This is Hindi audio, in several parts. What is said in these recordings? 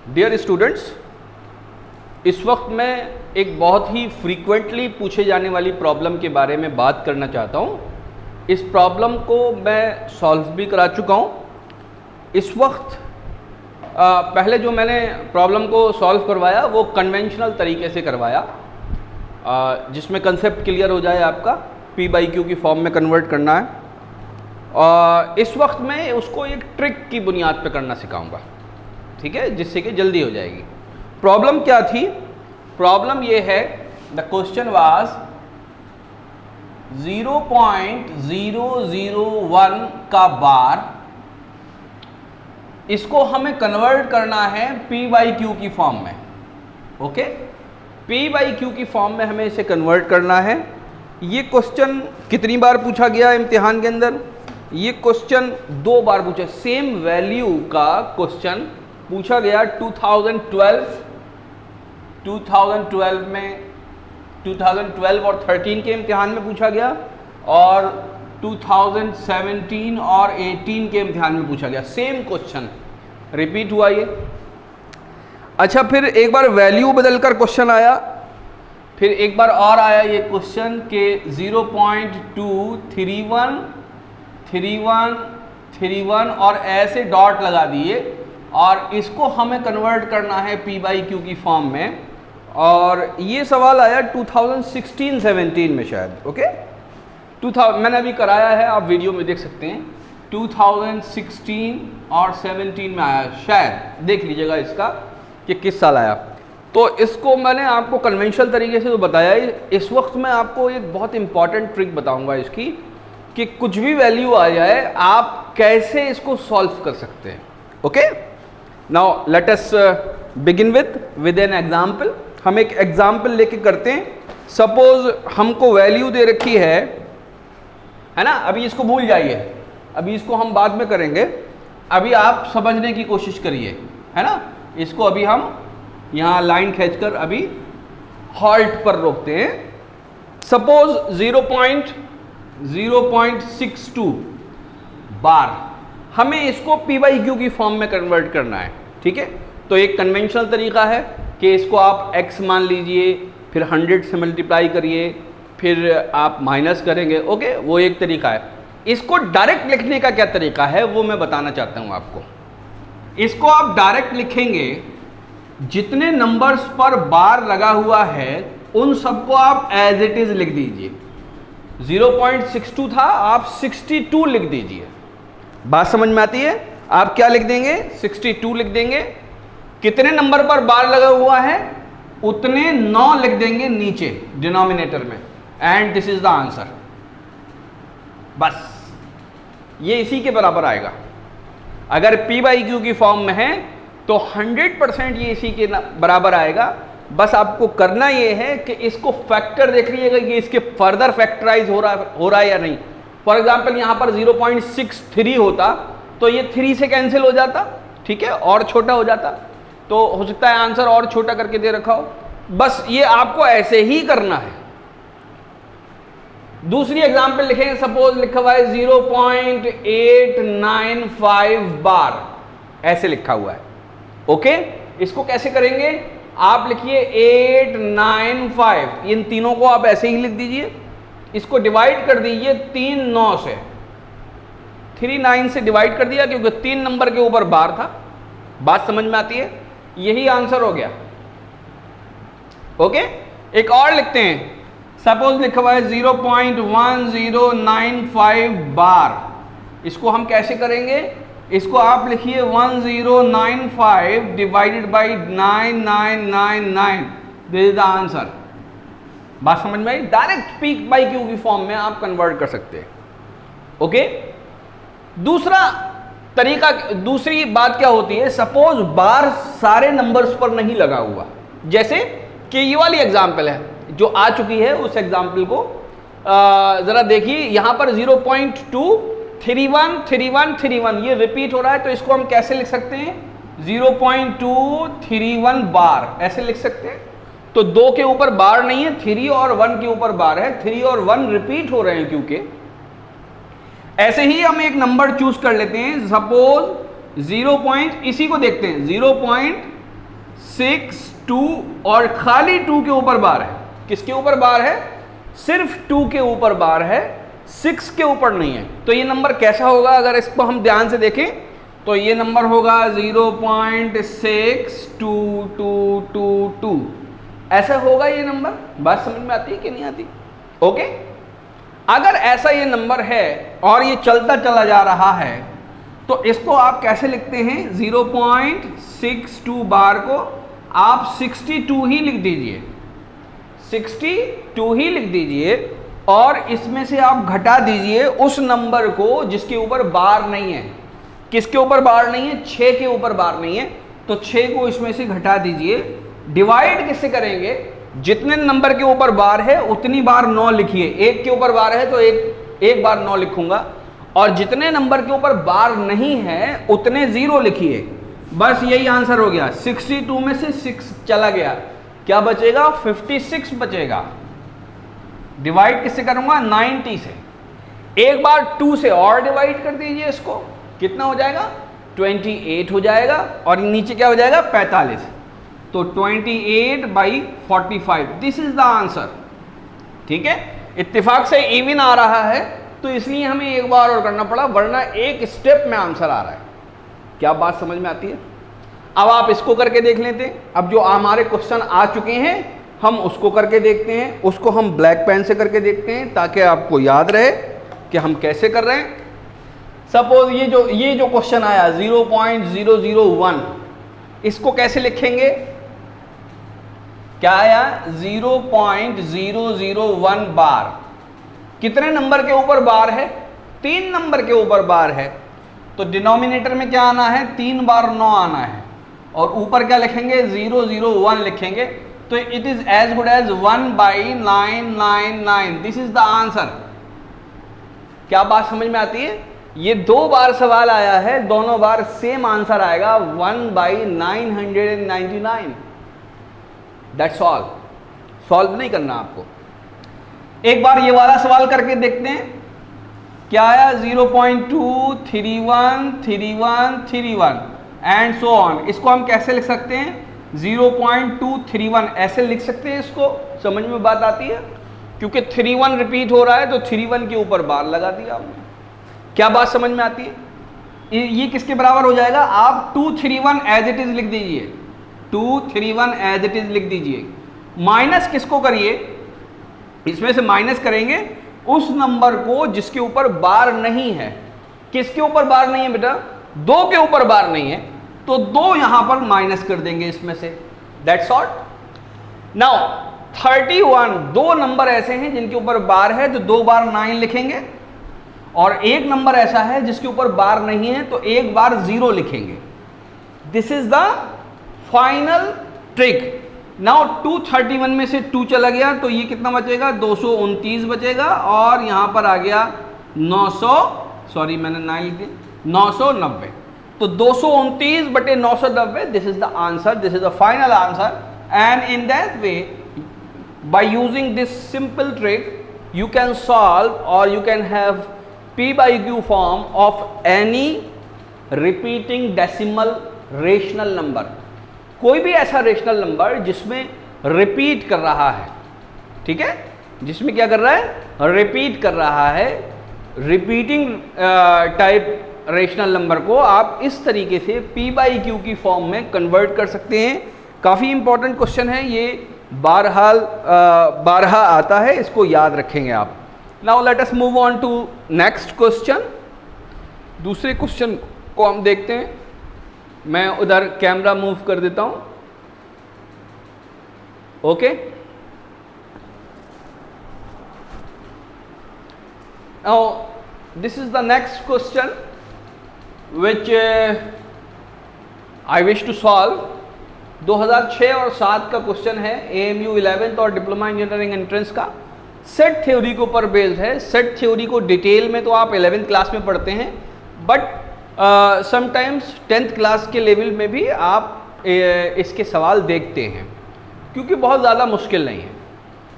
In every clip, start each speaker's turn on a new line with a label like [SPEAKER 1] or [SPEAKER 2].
[SPEAKER 1] डियर स्टूडेंट्स, इस वक्त मैं एक बहुत ही फ्रीक्वेंटली पूछे जाने वाली प्रॉब्लम के बारे में बात करना चाहता हूँ। इस प्रॉब्लम को मैं सॉल्व भी करा चुका हूँ। इस वक्त पहले जो मैंने प्रॉब्लम को सॉल्व करवाया वो कन्वेंशनल तरीके से करवाया, जिसमें कंसेप्ट क्लियर हो जाए आपका। P बाई Q की फॉर्म में कन्वर्ट करना है। इस वक्त मैं उसको एक ट्रिक की बुनियाद पे करना सिखाऊंगा, ठीक है, जिससे कि जल्दी हो जाएगी। प्रॉब्लम क्या थी? प्रॉब्लम ये है, द क्वेश्चन वाज 0.001 का बार, इसको हमें कन्वर्ट करना है P बाई Q की फॉर्म में। ओके, P बाई Q की फॉर्म में हमें इसे कन्वर्ट करना है। ये क्वेश्चन कितनी बार पूछा गया इम्तिहान के अंदर? ये क्वेश्चन 2 बार पूछा। सेम वैल्यू का क्वेश्चन पूछा गया 2012 में, 2012 और 13 के इम्तिहान में पूछा गया, और 2017 और 18 के इम्तिहान में पूछा गया। सेम क्वेश्चन रिपीट हुआ ये। अच्छा, फिर एक बार वैल्यू बदलकर क्वेश्चन आया, फिर एक बार और आया ये क्वेश्चन के 0.231 और ऐसे डॉट लगा दिए, और इसको हमें कन्वर्ट करना है P बाई Q की फॉर्म में। और ये सवाल आया 2016-17 में शायद। ओके, 2000 मैंने अभी कराया है, आप वीडियो में देख सकते हैं। 2016 और 17 में आया शायद, देख लीजिएगा इसका कि किस साल आया। तो इसको मैंने आपको कन्वेंशनल तरीके से तो बताया ही। इस वक्त मैं आपको एक बहुत इंपॉर्टेंट ट्रिक बताऊंगा इसकी, कि कुछ भी वैल्यू आ जाए आप कैसे इसको सॉल्व कर सकते हैं। Okay, now let us begin with an example. हम एक एग्जाम्पल लेके करते हैं। सपोज हमको वैल्यू दे रखी है ना। अभी इसको भूल जाइए, अभी इसको हम बाद में करेंगे। अभी आप समझने की कोशिश करिए, है ना। इसको अभी हम यहाँ लाइन खींचकर अभी हॉल्ट पर रोकते हैं। सपोज 0.62 बार, हमें इसको P बाई Q की फॉर्म में कन्वर्ट करना है, ठीक है। तो एक कन्वेंशनल तरीका है कि इसको आप x मान लीजिए, फिर 100 से मल्टीप्लाई करिए, फिर आप माइनस करेंगे। ओके, वो एक तरीका है। इसको डायरेक्ट लिखने का क्या तरीका है वो मैं बताना चाहता हूँ आपको। इसको आप डायरेक्ट लिखेंगे, जितने नंबर्स पर बार लगा हुआ है उन सबको आप एज इट इज लिख दीजिए। 0.62 था, आप 62 लिख दीजिए। बात समझ में आती है? आप क्या लिख देंगे? 62 लिख देंगे। कितने नंबर पर बार लगा हुआ है उतने 9 लिख देंगे नीचे डिनोमिनेटर में, and this is the answer. बस ये इसी के बराबर आएगा। अगर P बाई Q की फॉर्म में है तो 100% ये इसी के बराबर आएगा। बस आपको करना ये है कि इसको फैक्टर देख लीजिएगा कि इसके फर्दर फैक्टराइज हो रहा है या नहीं। फॉर एग्जांपल यहाँ पर 0.63 होता तो ये 3 से कैंसिल हो जाता, ठीक है, और छोटा हो जाता। तो हो सकता है आंसर और छोटा करके दे रखा हो। बस ये आपको ऐसे ही करना है। दूसरी एग्जांपल लिखेंगे। सपोज लिखा हुआ है 0.895 बार, ऐसे लिखा हुआ है। ओके, इसको कैसे करेंगे? आप लिखिए 895, इन तीनों को आप ऐसे ही लिख दीजिए। इसको डिवाइड कर दीजिए 3 9 से, 39 से डिवाइड कर दिया क्योंकि 3 नंबर के ऊपर बार था। बात समझ में आती है? यही आंसर हो गया। ओके, एक और लिखते हैं। सपोज लिखा हुआ है 0.1095 बार, इसको हम कैसे करेंगे? इसको आप लिखिए 1095 divided by 9999, this is the answer. बात समझ में आई? डायरेक्ट P बाई Q की फॉर्म में आप कन्वर्ट कर सकते हैं। ओके, दूसरा तरीका, दूसरी बात क्या होती है? सपोज बार सारे नंबर्स पर नहीं लगा हुआ, जैसे कि ये वाली एग्जांपल है जो आ चुकी है। उस एग्जांपल को जरा देखिए। यहां पर 0.231 ये रिपीट हो रहा है, तो इसको हम कैसे लिख सकते हैं? 0.231 बार, ऐसे लिख सकते हैं। तो 2 के ऊपर बार नहीं है, 3 और 1 के ऊपर बार है। 3 और 1 रिपीट हो रहे हैं क्योंकि। ऐसे ही हम एक नंबर चूज कर लेते हैं। सपोज 0. इसी को देखते हैं, 6 2 और खाली 2 के ऊपर बार है। किसके ऊपर बार है? सिर्फ 2 के ऊपर बार है, 6 के ऊपर नहीं है। तो ये नंबर कैसा होगा? अगर इसको हम ध्यान से देखें तो ये नंबर होगा 0.622222। ऐसा होगा ये नंबर। बात समझ में आती है कि नहीं आती? ओके, अगर ऐसा ये नंबर है और ये चलता चला जा रहा है तो इसको आप कैसे लिखते हैं? 0.62 बार को आप 62 ही लिख दीजिए, 62 ही लिख दीजिए और इसमें से आप घटा दीजिए उस नंबर को जिसके ऊपर बार नहीं है। किसके ऊपर बार नहीं है? 6 के ऊपर बार नहीं है, तो 6 को इसमें से घटा दीजिए। डिवाइड किससे करेंगे? जितने नंबर के ऊपर बार है उतनी बार 9 लिखिए। 1 के ऊपर बार है तो एक बार 9 लिखूंगा, और जितने नंबर के ऊपर बार नहीं है उतने 0 लिखिए। बस यही आंसर हो गया। 62 में से 6 चला गया, क्या बचेगा? 56 बचेगा। डिवाइड किससे करूंगा? 90 से। एक बार 2 से और डिवाइड कर दीजिए इसको, कितना हो जाएगा? 28 हो जाएगा, और नीचे क्या हो जाएगा? 45। तो 28/45, दिस इज द आंसर। ठीक है, इत्तेफाक से इवन आ रहा है तो इसलिए हमें एक बार और करना पड़ा, वरना एक स्टेप में आंसर आ रहा है। क्या बात समझ में आती है? अब आप इसको करके देख लेते हैं। अब जो हमारे क्वेश्चन आ चुके हैं हम उसको करके देखते हैं, उसको हम ब्लैक पेन से करके देखते हैं ताकि आपको याद रहे कि हम कैसे कर रहे हैं। सपोज ये जो क्वेश्चन आया 0.001, इसको कैसे लिखेंगे? क्या आया? 0.001 बार। कितने नंबर के ऊपर बार है? 3 नंबर के ऊपर बार है, तो डिनोमिनेटर में क्या आना है? 3 बार 9 आना है, और ऊपर क्या लिखेंगे? 001 लिखेंगे। तो it is as good as 1/999। This is the answer. क्या बात समझ में आती है? ये 2 बार सवाल आया है, दोनों बार सेम आंसर आएगा 1/999। That's all. सॉल्व नहीं करना आपको। एक बार ये वाला सवाल करके देखते हैं। क्या आया? 0.2313131 एंड सो ऑन। इसको हम कैसे लिख सकते हैं? 0.231 ऐसे लिख सकते हैं। इसको समझ में बात आती है? क्योंकि 31 रिपीट हो रहा है तो 31 के ऊपर बार लगा दिया आपने। क्या बात समझ में आती है? ये किसके बराबर हो जाएगा? आप 231 एज इट इज लिख दीजिए, 231 एज इट इज लिख दीजिए। माइनस किसको करिए? इसमें से माइनस करेंगे उस नंबर को जिसके ऊपर बार नहीं है। किसके ऊपर बार नहीं है बेटा? 2 के ऊपर बार नहीं है, तो 2 यहां पर माइनस कर देंगे इसमें से। That's all. नाउ 31, 2 नंबर ऐसे हैं जिनके ऊपर बार है तो 2 बार 9 लिखेंगे, और एक नंबर ऐसा है जिसके ऊपर बार नहीं है तो 1 बार 0 लिखेंगे। This is the final trick. Now 231 में से 2 चला गया तो ये कितना बचेगा? 229 बचेगा, और यहां पर आ गया 900, सॉरी मैंने 9 लिख दिया, 990। तो 229/990, this is the answer, this is the final answer. And in that way, by using this simple trick, you can solve or you can have P by Q form of any repeating decimal rational number। कोई भी ऐसा रेशनल नंबर जिसमें रिपीट कर रहा है, ठीक है, जिसमें क्या कर रहा है? रिपीट कर रहा है। रिपीटिंग टाइप रेशनल नंबर को आप इस तरीके से P by Q की फॉर्म में कन्वर्ट कर सकते हैं। काफ़ी इंपॉर्टेंट क्वेश्चन है ये, बारहा आता है, इसको याद रखेंगे आप। Now let us move on to next question. दूसरे क्वेश्चन को हम देखते हैं। मैं उधर कैमरा मूव कर देता हूं। Okay, now this is the next question which I wish to solve. 2006 और 7 का क्वेश्चन है, AMU 11th और डिप्लोमा इंजीनियरिंग एंट्रेंस का। सेट थ्योरी के ऊपर बेस्ड है। सेट थ्योरी को डिटेल में तो आप 11th क्लास में पढ़ते हैं, बट समटाइम्स 10th क्लास के लेवल में भी आप इसके सवाल देखते हैं, क्योंकि बहुत ज़्यादा मुश्किल नहीं है।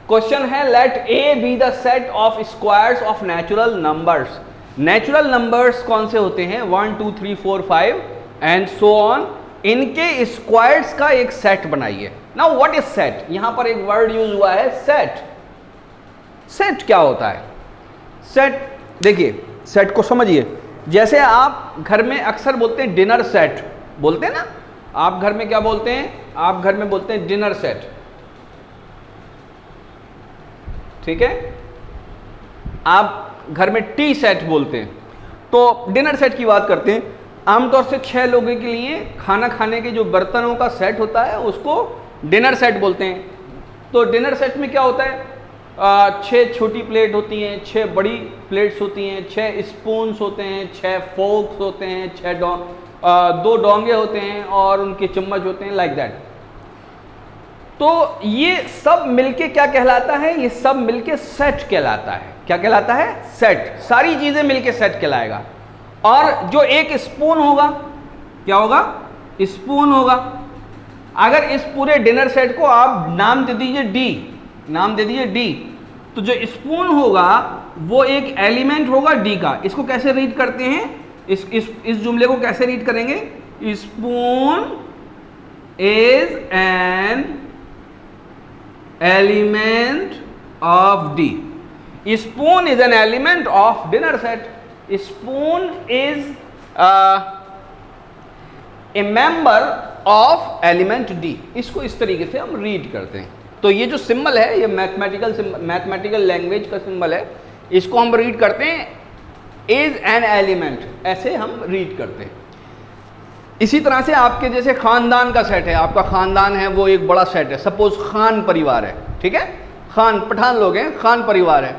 [SPEAKER 1] क्वेश्चन है, let A be the set of squares of natural numbers. Natural numbers कौन से होते हैं? 1 2 3 4 5 एंड सो ऑन। इनके स्क्वायर्स का एक सेट बनाइए। Now what is set? यहां पर एक वर्ड यूज हुआ है सेट। सेट क्या होता है? सेट, देखिए सेट को समझिए, जैसे आप घर में अक्सर बोलते हैं डिनर सेट, बोलते हैं ना, आप घर में क्या बोलते हैं? आप घर में बोलते हैं डिनर सेट, ठीक है। आप घर में टी सेट बोलते हैं। तो डिनर सेट की बात करते हैं। आमतौर से 6 लोगों के लिए खाना खाने के जो बर्तनों का सेट होता है उसको डिनर सेट बोलते हैं। तो डिनर सेट में क्या होता है? 6 छोटी प्लेट होती हैं, 6 बड़ी प्लेट्स होती हैं, 6 स्पून्स होते हैं, 6 फोर्क्स होते हैं, 2 डोंगे होते हैं और उनके चम्मच होते हैं, लाइक दैट। तो ये सब मिलके क्या कहलाता है? ये सब मिलके सेट कहलाता है। क्या कहलाता है? सेट। सारी चीजें मिलके सेट कहलाएगा। और जो एक स्पून होगा, क्या होगा? स्पून होगा। अगर इस पूरे डिनर सेट को आप नाम दे दीजिए डी, नाम दे दीजिए डी, तो जो स्पून होगा वो एक एलिमेंट होगा डी का। इसको कैसे रीड करते हैं? इस जुमले को कैसे रीड करेंगे? Spoon is an element of D. Spoon is an element of dinner set. Spoon is a member of element D. इसको इस तरीके से हम रीड करते हैं। तो ये जो सिंबल है ये मैथमेटिकल लैंग्वेज का सिंबल है। इसको हम रीड करते हैं इज एन एलिमेंट, ऐसे हम रीड करते हैं। इसी तरह से आपके जैसे खानदान का सेट है, आपका खानदान है वो एक बड़ा सेट है। सपोज खान परिवार है, ठीक है, खान पठान लोग हैं, खान परिवार है।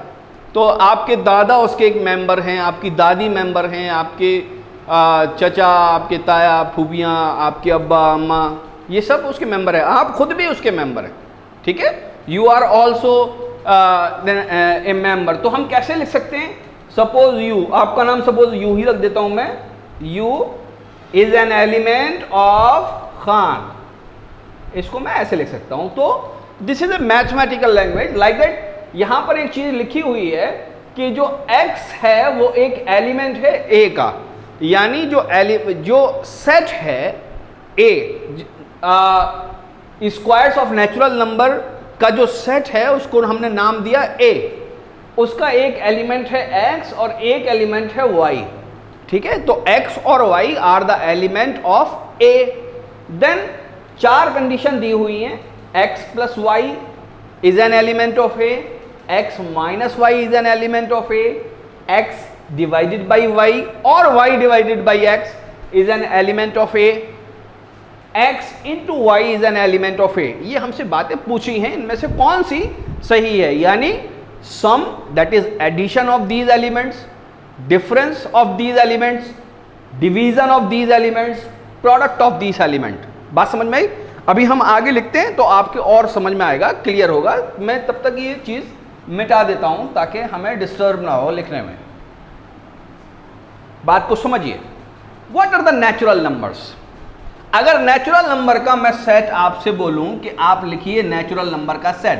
[SPEAKER 1] तो आपके दादा उसके एक मेंबर हैं, आपकी दादी मेंबर हैं, आपके चचा, आपके ताया, फूफियाँ, आपके अब्बा अम्मा, ये सब उसके मेंबर है। आप खुद भी उसके मेंबर हैं, ठीक है। You are also a member. तो हम कैसे लिख सकते हैं? सपोज यू, आपका नाम सपोज यू ही रख देता हूं मैं। You is an element of Khan, इसको मैं ऐसे लिख सकता हूं। तो this is a mathematical language like that. यहां पर एक चीज लिखी हुई है कि जो x है वो एक एलिमेंट है a का, यानी जो सेट है a, squares of natural number का जो सेट है उसको हमने नाम दिया a। उसका एक एलिमेंट है x और एक एलिमेंट है y, ठीक है। तो x और y are the element of a। Then 4 condition दी हुई हैं। x plus y is an element of a, x minus y is an element of a, x divided by y और y divided by x is an element of a, x into y is an element of a। ये हमसे बातें पूछी हैं, इनमें से कौन सी सही है? यानी sum that is addition of these elements, difference of these elements, division of these elements, product of these element. बात समझ में आई? अभी हम आगे लिखते हैं तो आपके और समझ में आएगा, क्लियर होगा। मैं तब तक ये चीज मिटा देता हूं ताकि हमें डिस्टर्ब ना हो लिखने में। बात को समझिए। What are the natural numbers? अगर नेचुरल नंबर का मैं सेट आपसे बोलूं कि आप लिखिए नेचुरल नंबर का सेट,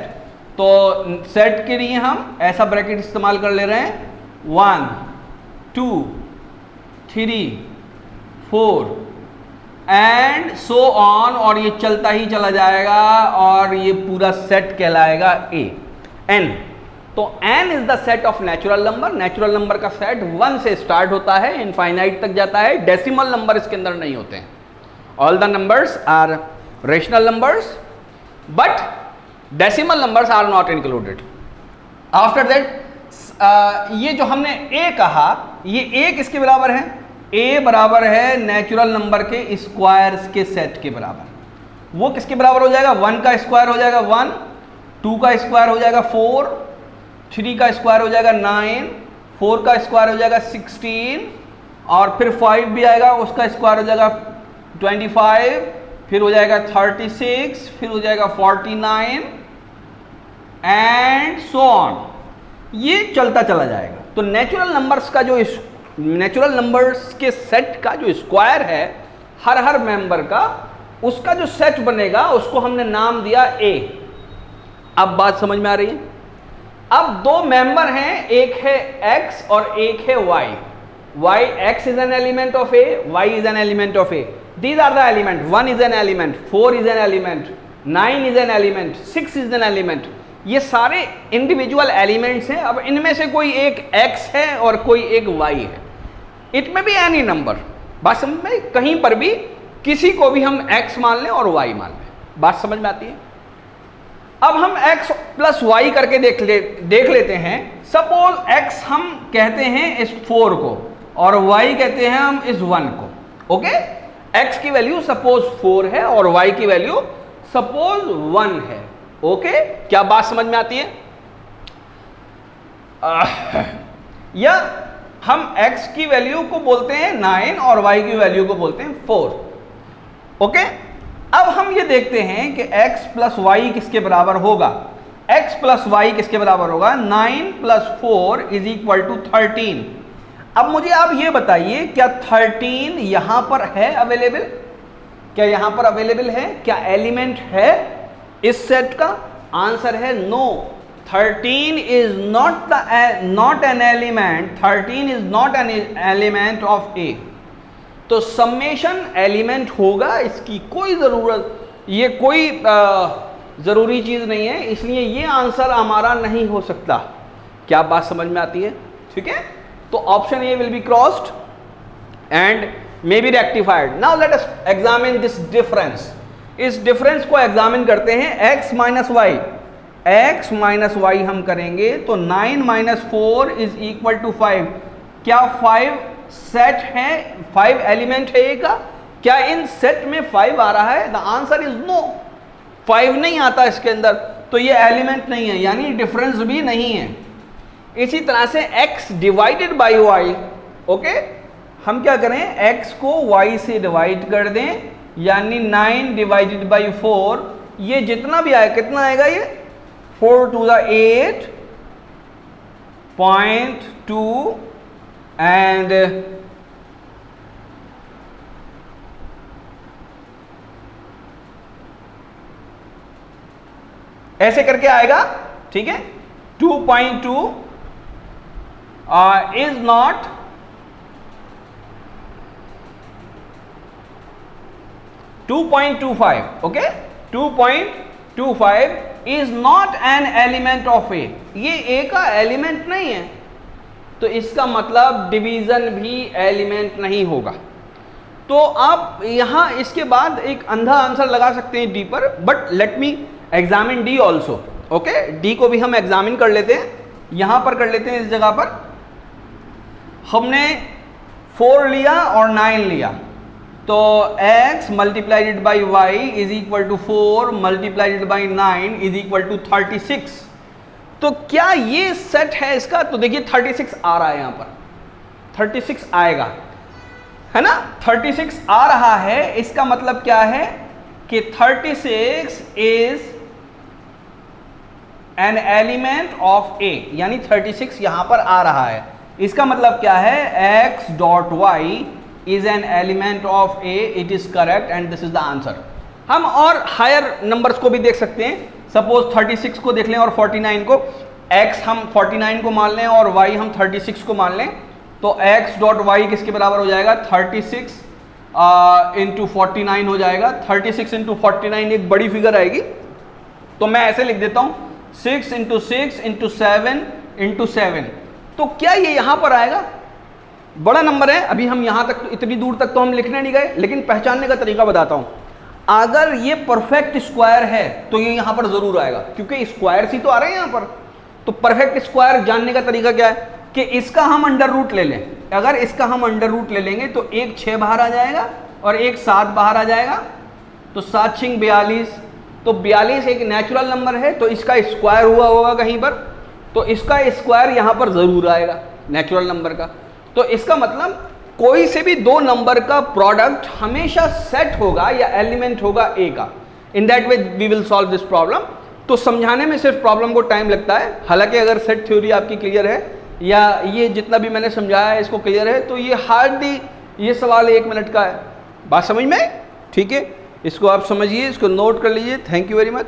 [SPEAKER 1] तो सेट के लिए हम ऐसा ब्रैकेट इस्तेमाल कर ले रहे हैं 1 2 3 4 एंड सो ऑन, और ये चलता ही चला जाएगा और ये पूरा सेट कहलाएगा ए एन। तो n is the set of natural number. Natural number का सेट 1 से स्टार्ट होता है, इनफाइनाइट तक जाता है। डेसिमल नंबर इसके अंदर नहीं होते हैं। All the numbers are rational numbers but decimal numbers are not included. After that ये जो हमने a कहा, ये a किसके बराबर है? a बराबर है नेचुरल नंबर के स्क्वायर्स के सेट के बराबर। वो किसके बराबर हो जाएगा? 1 का स्क्वायर हो जाएगा 1, 2 का स्क्वायर हो जाएगा 4, 3 का स्क्वायर हो जाएगा 9, 4 का स्क्वायर हो जाएगा 16 और फिर 5 भी आएगा, उसका स्क्वायर हो जाएगा 25, फिर हो जाएगा 36, फिर हो जाएगा 49 एंड सो ऑन। ये चलता चला जाएगा। तो नेचुरल नंबर्स का जो नेचुरल नंबर्स के सेट का जो स्क्वायर है हर मेंबर का, उसका जो सेट बनेगा उसको हमने नाम दिया a। अब बात समझ में आ रही है? अब 2 मेंबर हैं, एक है x और एक है y। x is an element of a, y is an element of a। These are the element. 1 is an element, 4 is an element, 9 is an element, 6 is an element. ये सारे इंडिविजुअल एलिमेंट्स हैं. अब इनमें से कोई एक x है और कोई एक y है. इट में भी एनी नंबर. बात समझ में, कहीं पर भी किसी को भी हम x मान लें और y मान लें. बात समझ में आती है. अब हम x प्लस y करके देख लेते हैं. सपोज x हम कहते हैं इस 4 को और y कहते हैं हम इस 1 को. ओके, x की वैल्यू सपोज 4 है और y की वैल्यू सपोज 1 है. ओके, क्या बात समझ में आती है? या हम x की वैल्यू को बोलते हैं 9 और y की वैल्यू को बोलते हैं 4. ओके, अब हम ये देखते हैं कि x प्लस वाई किसके बराबर होगा. x प्लस वाई किसके बराबर होगा? 9 प्लस 4 इज इक्वल टू 13. अब मुझे आप ये बताइए, क्या 13 यहां पर है अवेलेबल? क्या यहां पर अवेलेबल है? क्या एलिमेंट है इस सेट का? आंसर है no. 13 is not an element. 13 is not an element of A. तो समेशन एलिमेंट होगा, इसकी कोई ज़रूरत, ये कोई ज़रूरी चीज़ नहीं है, इसलिए ये आंसर हमारा नहीं हो सकता. क्या बात समझ में आती है? ठीक है, तो option A will be crossed and may be rectified. Now let us examine this difference. इस डिफरेंस को एग्जामिन करते हैं. x minus Y, x minus Y हम करेंगे तो 9 माइनस 4 इज इक्वल टू 5. क्या 5 सेट है? 5 एलिमेंट है ए का? क्या इन सेट में 5 आ रहा है? The answer is no. 5 नहीं आता इसके अंदर, तो ये एलिमेंट नहीं है, यानी डिफरेंस भी नहीं है. इसी तरह से x divided by y. Okay, हम क्या करें? x को y से डिवाइड कर दें, यानी 9 डिवाइडेड बाई 4. ये जितना भी आए, कितना आएगा ये? 4 to the 8.2 एंड ऐसे करके आएगा. ठीक है, 2.2 is not 2.25. Okay, 2.25 is not an element of A. ये ए का एलिमेंट नहीं है, तो इसका मतलब डिवीजन भी एलिमेंट नहीं होगा. तो आप यहां इसके बाद एक अंधा आंसर लगा सकते हैं डी पर, but let me examine D also. Okay, D को भी हम एग्जामिन कर लेते हैं. यहां पर कर लेते हैं. इस जगह पर हमने 4 लिया और 9 लिया, तो x multiplied by Y is equal to 4 multiplied by 9 is equal to 36. तो क्या ये सेट है इसका? तो देखिए 36 आ रहा है, यहां पर 36 आएगा, है ना. 36 आ रहा है, इसका मतलब क्या है कि 36 इज एन एलिमेंट ऑफ ए, यानी 36 यहां पर आ रहा है. इसका मतलब क्या है? x dot Y is an element of A. It is correct and this is the answer. हम और हायर नंबर्स को भी देख सकते हैं. सपोज 36 को देख लें और 49 को. x हम 49 को मान लें और y हम 36 को मान लें, तो x डॉट वाई किसके बराबर हो जाएगा? 36 इंटू 49 हो जाएगा. 36 इंटू 49 एक बड़ी फिगर आएगी, तो मैं ऐसे लिख देता हूँ 6 इंटू 6 इंटू 7 इंटू 7. तो क्या ये यहाँ पर आएगा? बड़ा नंबर है. अभी हम यहाँ तक, इतनी दूर तक तो हम लिखने नहीं गए, लेकिन पहचानने का तरीका बताता हूँ. अगर ये परफेक्ट स्क्वायर है तो ये यहाँ पर जरूर आएगा, क्योंकि स्क्वायर ही तो आ रहे हैं यहाँ पर. तो परफेक्ट स्क्वायर जानने का तरीका क्या है कि इसका हम अंडर रूट ले लें. अगर इसका हम अंडर रूट ले लेंगे तो एक 6 बाहर आ जाएगा और एक 7 बाहर आ जाएगा, तो 7 6 42. तो 42 एक नेचुरल नंबर है, तो इसका स्क्वायर हुआ होगा कहीं पर, तो इसका स्क्वायर यहाँ पर ज़रूर आएगा नेचुरल नंबर का. तो इसका मतलब कोई से भी 2 नंबर का प्रोडक्ट हमेशा सेट होगा या एलिमेंट होगा ए का. In that way we will solve this problem. तो समझाने में सिर्फ प्रॉब्लम को टाइम लगता है. हालांकि अगर सेट थ्योरी आपकी क्लियर है या ये जितना भी मैंने समझाया है इसको क्लियर है, तो ये हार्डली ये सवाल 1 मिनट का है. बात समझ में? ठीक है, इसको आप समझिए, इसको नोट कर लीजिए. Thank you very much.